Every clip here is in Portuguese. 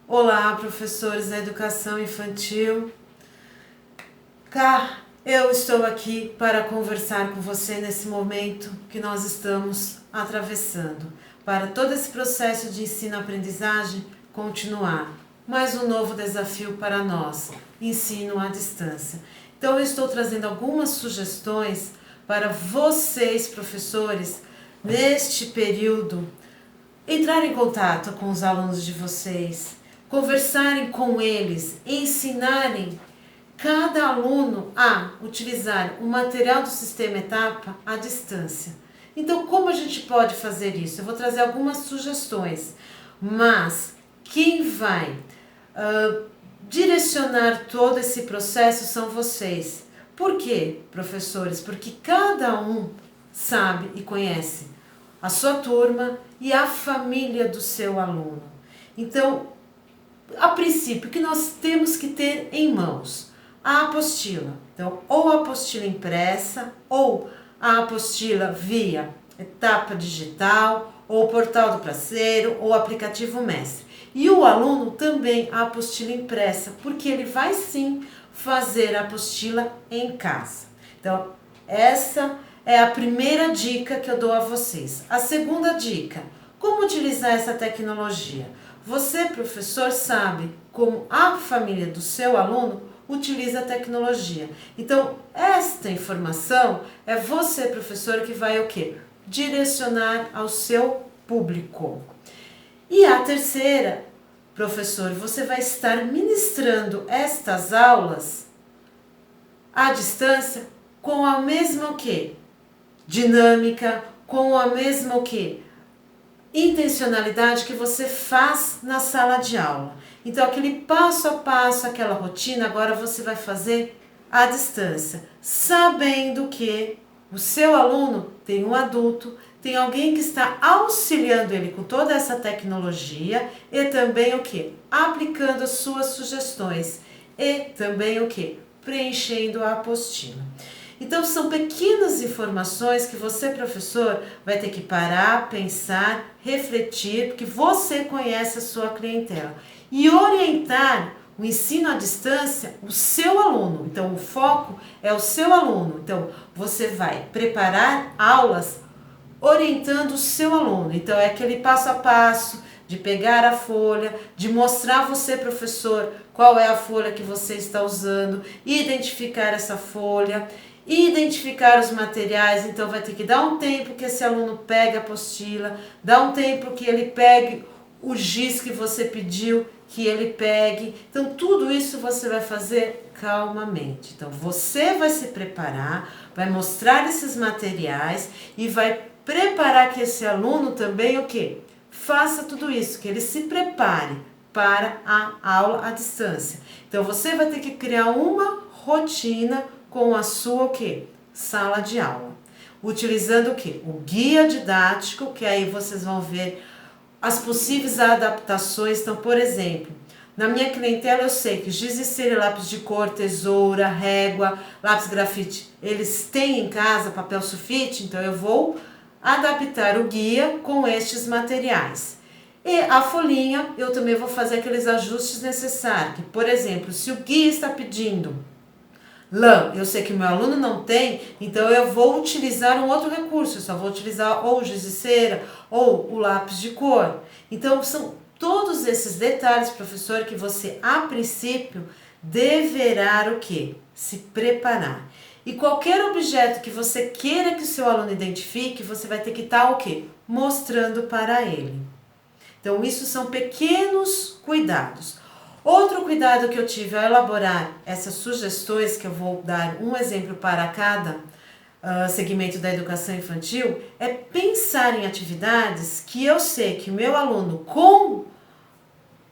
Olá, professores da educação infantil. Eu estou aqui para conversar com você nesse momento que nós estamos atravessando, para todo esse processo de ensino-aprendizagem continuar. Mais um novo desafio para nós, ensino à distância. Então, eu estou trazendo algumas sugestões para vocês, professores, neste período, entrar em contato com os alunos de vocês, conversarem com eles, ensinarem cada aluno a utilizar o material do sistema Etapa à distância. Então, como a gente pode fazer isso? Eu vou trazer algumas sugestões, mas quem vai direcionar todo esse processo são vocês. Por quê, professores? Porque cada um sabe e conhece a sua turma e a família do seu aluno. Então, a princípio, o que nós temos que ter em mãos? A apostila. Então, ou a apostila impressa, ou a apostila via etapa digital, ou portal do Praceiro, ou aplicativo Mestre. E o aluno também a apostila impressa, porque ele vai sim fazer a apostila em casa. Então, essa é a primeira dica que eu dou a vocês. A segunda dica, como utilizar essa tecnologia? Você, professor, sabe como a família do seu aluno utiliza a tecnologia. Então, esta informação é você, professor, que vai o quê? Direcionar ao seu público. E a terceira, professor, você vai estar ministrando estas aulas à distância com a mesma o quê? Dinâmica, com a mesma o quê? Intencionalidade que você faz na sala de aula. Então, aquele passo a passo, aquela rotina, agora você vai fazer à distância, sabendo que o seu aluno tem um adulto, tem alguém que está auxiliando ele com toda essa tecnologia e também o que? Aplicando as suas sugestões e também o que? Preenchendo a apostila. Então, são pequenas informações que você, professor, vai ter que parar, pensar, refletir, porque você conhece a sua clientela. E orientar o ensino à distância, o seu aluno. Então, o foco é o seu aluno. Então, você vai preparar aulas orientando o seu aluno. Então, é aquele passo a passo de pegar a folha, de mostrar você, professor, qual é a folha que você está usando, identificar essa folha, identificar os materiais. Então vai ter que dar um tempo que esse aluno pegue a apostila, dar um tempo que ele pegue o giz que você pediu que ele pegue. Então tudo isso você vai fazer calmamente. Então você vai se preparar, vai mostrar esses materiais e vai preparar que esse aluno também o quê? Faça tudo isso, que ele se prepare para a aula à distância. Então você vai ter que criar uma rotina com a sua o quê? Sala de aula. Utilizando o quê? O guia didático, que aí vocês vão ver as possíveis adaptações. Então, por exemplo, na minha clientela eu sei que giz e cera, lápis de cor, tesoura, régua, lápis grafite, eles têm em casa papel sulfite, então eu vou adaptar o guia com estes materiais. E a folhinha, eu também vou fazer aqueles ajustes necessários. Que, por exemplo, se o guia está pedindo lã, eu sei que o meu aluno não tem, então eu vou utilizar um outro recurso, eu só vou utilizar ou o giz de cera ou o lápis de cor. Então são todos esses detalhes, professor, que você a princípio deverá o quê? Se preparar. E qualquer objeto que você queira que o seu aluno identifique, você vai ter que estar o quê? Mostrando para ele. Então isso são pequenos cuidados. Outro cuidado que eu tive ao elaborar essas sugestões, que eu vou dar um exemplo para cada segmento da educação infantil, é pensar em atividades que eu sei que o meu aluno, com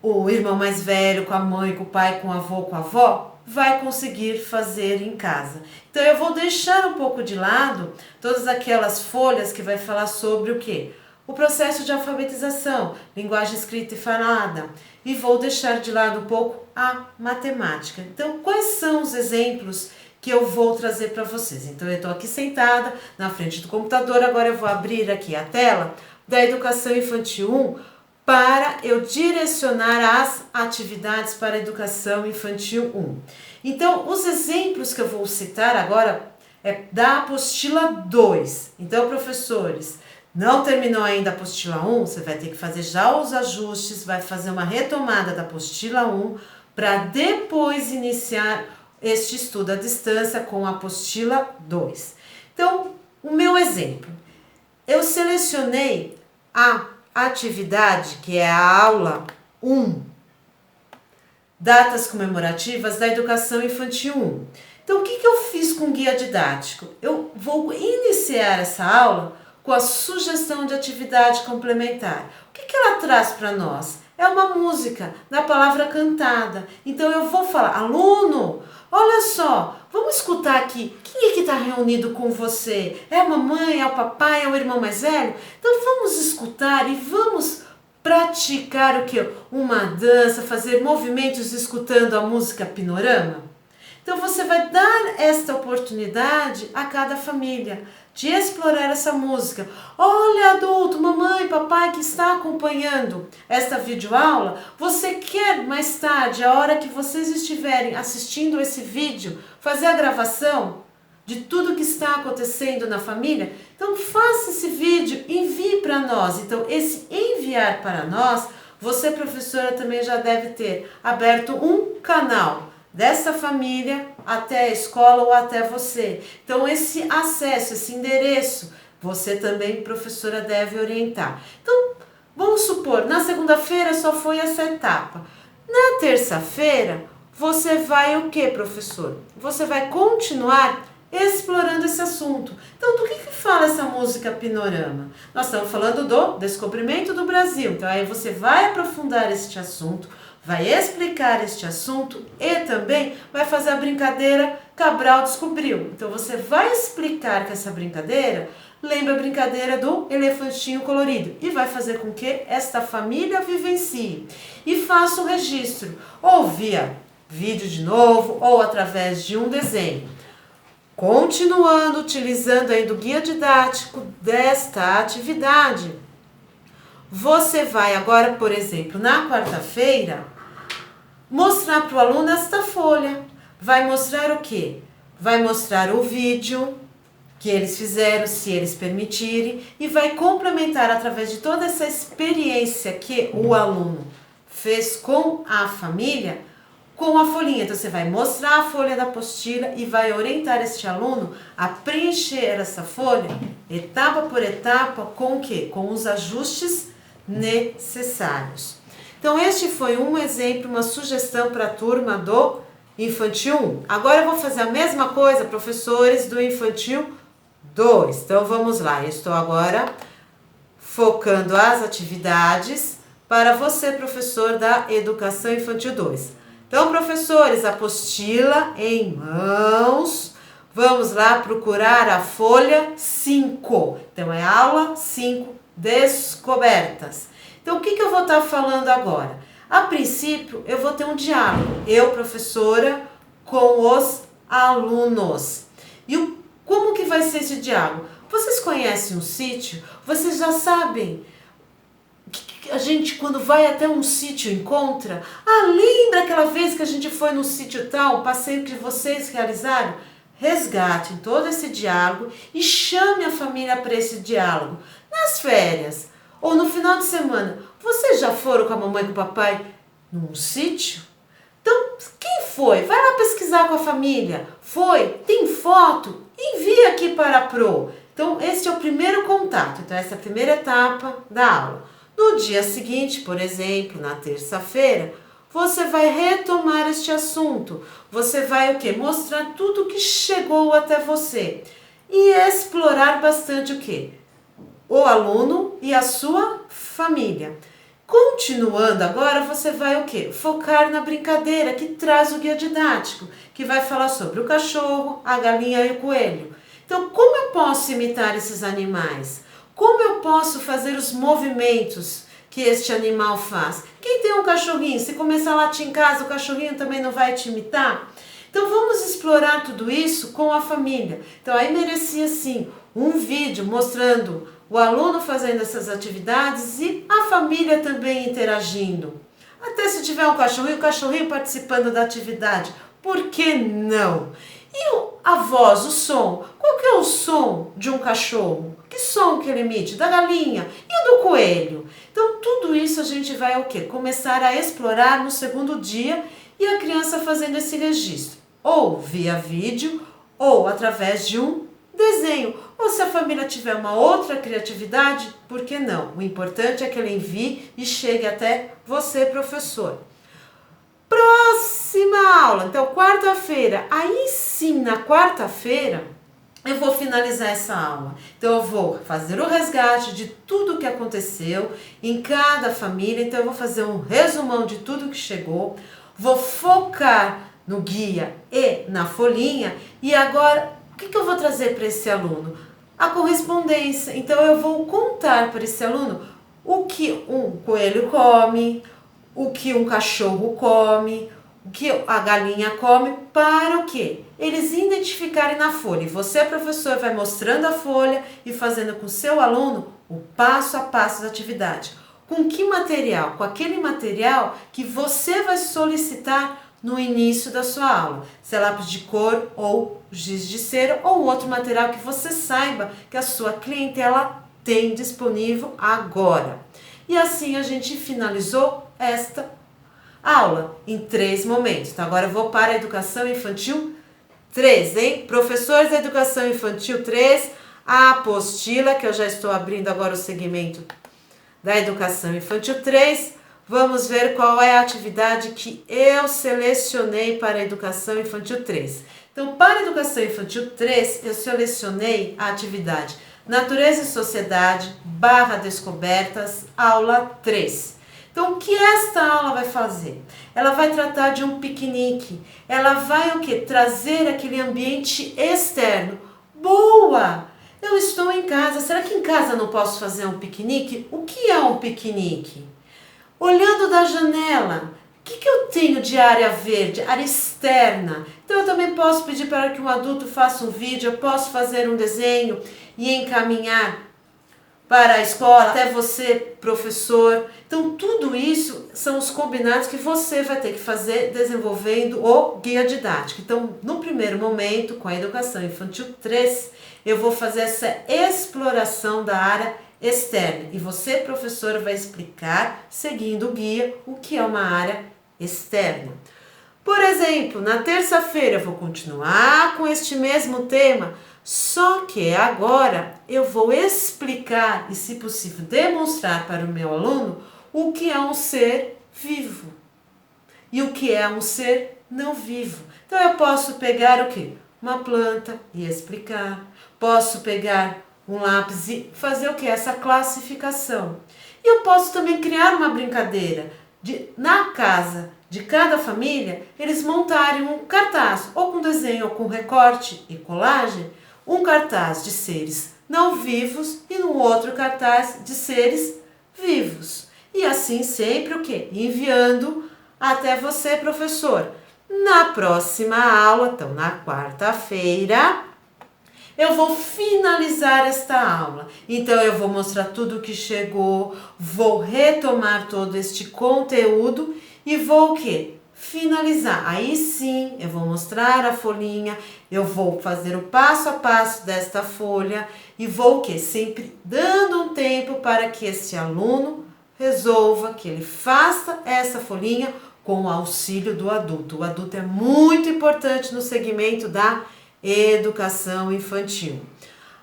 o irmão mais velho, com a mãe, com o pai, com o avô, com a avó, vai conseguir fazer em casa. Então eu vou deixar um pouco de lado todas aquelas folhas que vai falar sobre o quê? O processo de alfabetização, linguagem escrita e falada, e vou deixar de lado um pouco a matemática. Então, quais são os exemplos que eu vou trazer para vocês? Então, eu estou aqui sentada na frente do computador, agora eu vou abrir aqui a tela da Educação Infantil 1 para eu direcionar as atividades para a educação infantil 1. Então, os exemplos que eu vou citar agora é da apostila 2. Então, professores, não terminou ainda a apostila 1, você vai ter que fazer já os ajustes, vai fazer uma retomada da apostila 1 para depois iniciar este estudo à distância com a apostila 2. Então, o meu exemplo, eu selecionei a atividade, que é a aula 1, datas comemorativas da educação infantil 1. Então, o que eu fiz com o guia didático? Eu vou iniciar essa aula com a sugestão de atividade complementar. O que ela traz para nós? É uma música na palavra cantada. Então, eu vou falar, aluno, olha só, vamos escutar aqui. Quem é que está reunido com você? É a mamãe, é o papai, é o irmão mais velho? Então, vamos escutar e vamos praticar o que? Uma dança, fazer movimentos escutando a música Pinorama. Então você vai dar esta oportunidade a cada família de explorar essa música. Olha, adulto, mamãe, papai que está acompanhando esta videoaula, você quer mais tarde, a hora que vocês estiverem assistindo esse vídeo, fazer a gravação de tudo que está acontecendo na família? Então faça esse vídeo, envie para nós. Então esse enviar para nós, você, professora, também já deve ter aberto um canal dessa família até a escola ou até você. Então esse acesso, esse endereço, você também, professora, deve orientar. Então vamos supor, na segunda-feira só foi essa etapa. Na terça-feira, você vai o que, professor? Você vai continuar explorando esse assunto. Então, do que fala essa música Pinorama? Nós estamos falando do descobrimento do Brasil. Então, aí você vai aprofundar este assunto, vai explicar este assunto e também vai fazer a brincadeira Cabral descobriu. Então, você vai explicar que essa brincadeira lembra a brincadeira do elefantinho colorido e vai fazer com que esta família vivencie e faça o registro, ou via vídeo de novo, ou através de um desenho. Continuando utilizando ainda o guia didático desta atividade, você vai agora, por exemplo, na quarta-feira, mostrar para o aluno esta folha. Vai mostrar o quê? Vai mostrar o vídeo que eles fizeram, se eles permitirem, e vai complementar através de toda essa experiência que o aluno fez com a família, com a folhinha. Então você vai mostrar a folha da apostila e vai orientar este aluno a preencher essa folha, etapa por etapa, com o quê? Com os ajustes necessários. Então este foi um exemplo, uma sugestão para a turma do Infantil 1. Agora eu vou fazer a mesma coisa, professores do Infantil 2. Então vamos lá, eu estou agora focando as atividades para você, professor da Educação Infantil 2. Então, professores, apostila em mãos. Vamos lá procurar a folha 5. Então, é aula 5, descobertas. Então, o que eu vou estar falando agora? A princípio, eu vou ter um diálogo. Eu, professora, com os alunos. E como que vai ser esse diálogo? Vocês conhecem um sítio? Vocês já sabem que a gente, quando vai até um sítio, encontra? Ah, lembra aquela vez que a gente foi no sítio tal, o passeio que vocês realizaram? Resgatem todo esse diálogo e chame a família para esse diálogo. Nas férias ou no final de semana, vocês já foram com a mamãe e com o papai num sítio? Então, quem foi? Vai lá pesquisar com a família. Foi? Tem foto? Envia aqui para a Pro. Então, esse é o primeiro contato. Então, essa é a primeira etapa da aula. No dia seguinte, por exemplo, na terça-feira, você vai retomar este assunto. Você vai o quê? Mostrar tudo que chegou até você. E explorar bastante o quê? O aluno e a sua família. Continuando agora, você vai o quê? Focar na brincadeira que traz o guia didático, que vai falar sobre o cachorro, a galinha e o coelho. Então, como eu posso imitar esses animais? Como eu posso fazer os movimentos que este animal faz? Quem tem um cachorrinho, se começar a latir em casa, o cachorrinho também não vai te imitar? Então vamos explorar tudo isso com a família. Então aí merecia sim um vídeo mostrando o aluno fazendo essas atividades e a família também interagindo. Até se tiver um cachorrinho, o cachorrinho participando da atividade. Por que não? E a voz, o som? Qual que é o som de um cachorro? Que som que ele emite? Da galinha e do coelho? Então tudo isso a gente vai o quê? Começar a explorar no segundo dia e a criança fazendo esse registro. Ou via vídeo ou através de um desenho. Ou se a família tiver uma outra criatividade, por que não? O importante é que ele envie e chegue até você, professor. Próxima aula, então quarta-feira. Aí sim, na quarta-feira, eu vou finalizar essa aula. Então eu vou fazer o resgate de tudo que aconteceu em cada família. Então eu vou fazer um resumão de tudo que chegou. Vou focar no guia e na folhinha. E agora, o que eu vou trazer para esse aluno? A correspondência. Então eu vou contar para esse aluno o que um coelho come, o que um cachorro come, o que a galinha come, para o quê? Eles identificarem na folha. E você, professor, vai mostrando a folha e fazendo com o seu aluno o passo a passo da atividade. Com que material? Com aquele material que você vai solicitar no início da sua aula. Se é lápis de cor ou giz de cera ou outro material que você saiba que a sua clientela tem disponível agora. E assim a gente finalizou esta aula em 3 momentos. Então agora eu vou para a educação infantil 3, hein? Professores da educação infantil 3, a apostila, que eu já estou abrindo agora o segmento da educação infantil 3. Vamos ver qual é a atividade que eu selecionei para a educação infantil 3. Então, para a educação infantil 3, eu selecionei a atividade Natureza e Sociedade / Descobertas, aula 3. Então, o que esta aula vai fazer? Ela vai tratar de um piquenique. Ela vai o quê? Trazer aquele ambiente externo. Boa! Eu estou em casa. Será que em casa não posso fazer um piquenique? O que é um piquenique? Olhando da janela, o que eu tenho de área verde, área externa? Então eu também posso pedir para que um adulto faça um vídeo, eu posso fazer um desenho e encaminhar para a escola, até você, professor. Então tudo isso são os combinados que você vai ter que fazer desenvolvendo o guia didático. Então no primeiro momento, com a educação infantil 3, eu vou fazer essa exploração da área externa. E você, professora, vai explicar, seguindo o guia, o que é uma área externa. Por exemplo, na terça-feira eu vou continuar com este mesmo tema, só que agora eu vou explicar e, se possível, demonstrar para o meu aluno o que é um ser vivo e o que é um ser não vivo. Então eu posso pegar o quê? Uma planta e explicar. Posso pegar um lápis e fazer o que? Essa classificação. E eu posso também criar uma brincadeira de, na casa de cada família, eles montarem um cartaz, ou com desenho, ou com recorte e colagem, um cartaz de seres não vivos e no outro cartaz de seres vivos. E assim sempre o que? Enviando até você, professor. Na próxima aula, então na quarta-feira, eu vou finalizar esta aula. Então eu vou mostrar tudo o que chegou, vou retomar todo este conteúdo e vou o quê? Finalizar. Aí sim, eu vou mostrar a folhinha, eu vou fazer o passo a passo desta folha e vou o quê? Sempre dando um tempo para que esse aluno resolva, que ele faça essa folhinha com o auxílio do adulto. O adulto é muito importante no segmento da educação infantil.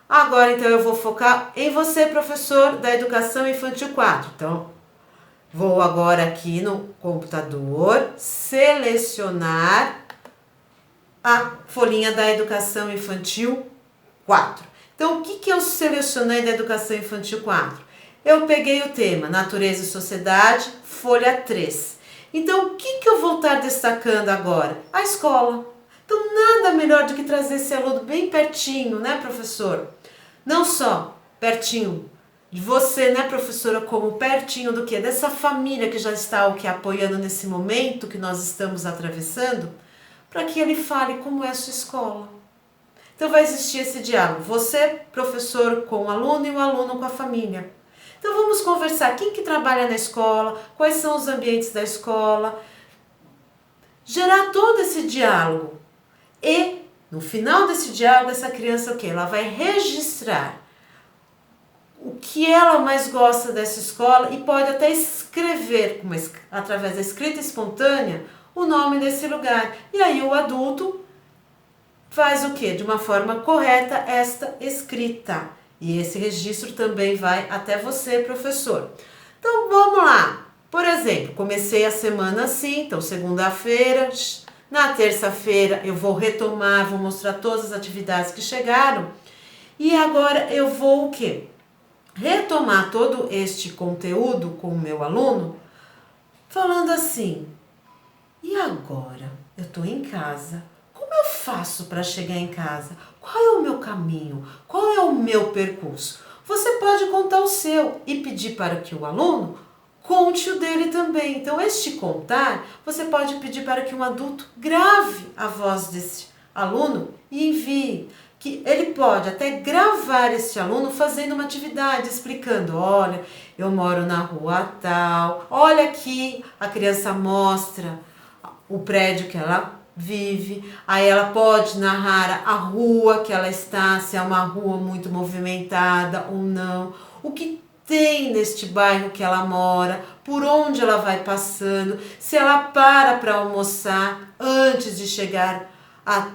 Agora, então, eu vou focar em você, professor da educação infantil 4. Então, vou agora aqui no computador selecionar a folhinha da educação infantil 4. Então, o que eu selecionei da educação infantil 4? Eu peguei o tema Natureza e Sociedade, folha 3. Então, o que eu vou estar destacando agora? A escola. Então, nada melhor do que trazer esse aluno bem pertinho, né, professor? Não só pertinho de você, né, professora, como pertinho do quê? Dessa família que já está o que apoiando nesse momento que nós estamos atravessando, para que ele fale como é a sua escola. Então vai existir esse diálogo, você, professor, com o aluno e o aluno com a família. Então vamos conversar, quem que trabalha na escola, quais são os ambientes da escola, gerar todo esse diálogo. E no final desse diálogo, essa criança o quê? Ela vai registrar o que ela mais gosta dessa escola e pode até escrever, através da escrita espontânea, o nome desse lugar. E aí o adulto faz o quê? De uma forma correta esta escrita. E esse registro também vai até você, professor. Então vamos lá. Por exemplo, comecei a semana assim, então segunda-feira, na terça-feira eu vou retomar, vou mostrar todas as atividades que chegaram. E agora eu vou o quê? Retomar todo este conteúdo com o meu aluno, falando assim, e agora? Eu estou em casa, como eu faço para chegar em casa? Qual é o meu caminho? Qual é o meu percurso? Você pode contar o seu e pedir para que o aluno conte o dele também. Então, este contar, você pode pedir para que um adulto grave a voz desse aluno e envie. Que ele pode até gravar esse aluno fazendo uma atividade, explicando, olha, eu moro na rua tal, olha aqui, a criança mostra o prédio que ela vive, aí ela pode narrar a rua que ela está, se é uma rua muito movimentada ou não, o que tem neste bairro que ela mora, por onde ela vai passando, se ela para almoçar antes de chegar à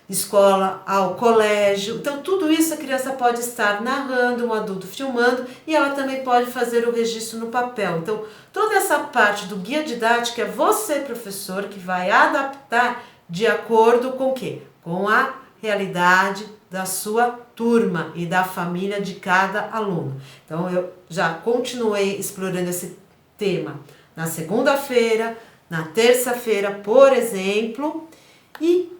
escola, ao colégio. Então tudo isso a criança pode estar narrando, um adulto filmando e ela também pode fazer o registro no papel. Então toda essa parte do guia didático é você, professor, que vai adaptar de acordo com o quê? Com a realidade da sua turma e da família de cada aluno. Então eu já continuei explorando esse tema na segunda-feira, na terça-feira, por exemplo, e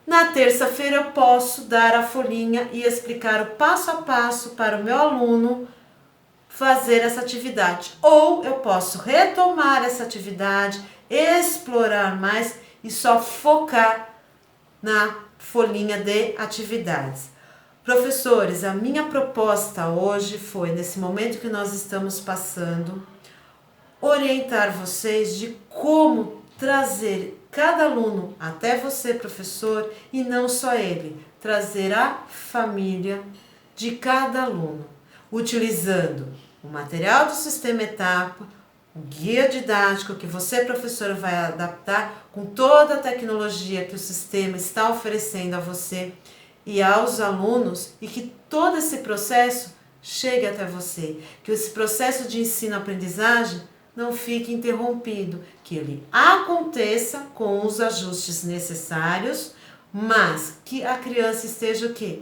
na terça-feira eu posso dar a folhinha e explicar o passo a passo para o meu aluno fazer essa atividade. Ou eu posso retomar essa atividade, explorar mais e só focar na folhinha de atividades. Professores, a minha proposta hoje foi, nesse momento que nós estamos passando, orientar vocês de como trazer cada aluno, até você, professor, e não só ele, trazer a família de cada aluno, utilizando o material do sistema etapa, o guia didático que você, professor, vai adaptar com toda a tecnologia que o sistema está oferecendo a você e aos alunos, e que todo esse processo chegue até você, que esse processo de ensino-aprendizagem não fique interrompido, que ele aconteça com os ajustes necessários, mas que a criança esteja o quê?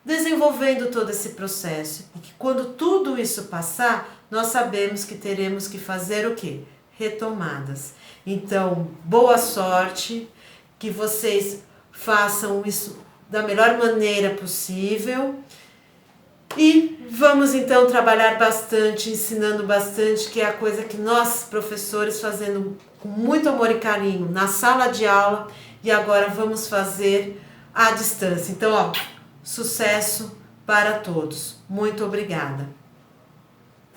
Desenvolvendo todo esse processo. E que quando tudo isso passar, nós sabemos que teremos que fazer o quê? Retomadas. Então, boa sorte, que vocês façam isso da melhor maneira possível. E vamos então trabalhar bastante, ensinando bastante, que é a coisa que nós, professores, fazendo com muito amor e carinho na sala de aula, e agora vamos fazer à distância. Então, ó, sucesso para todos. Muito obrigada.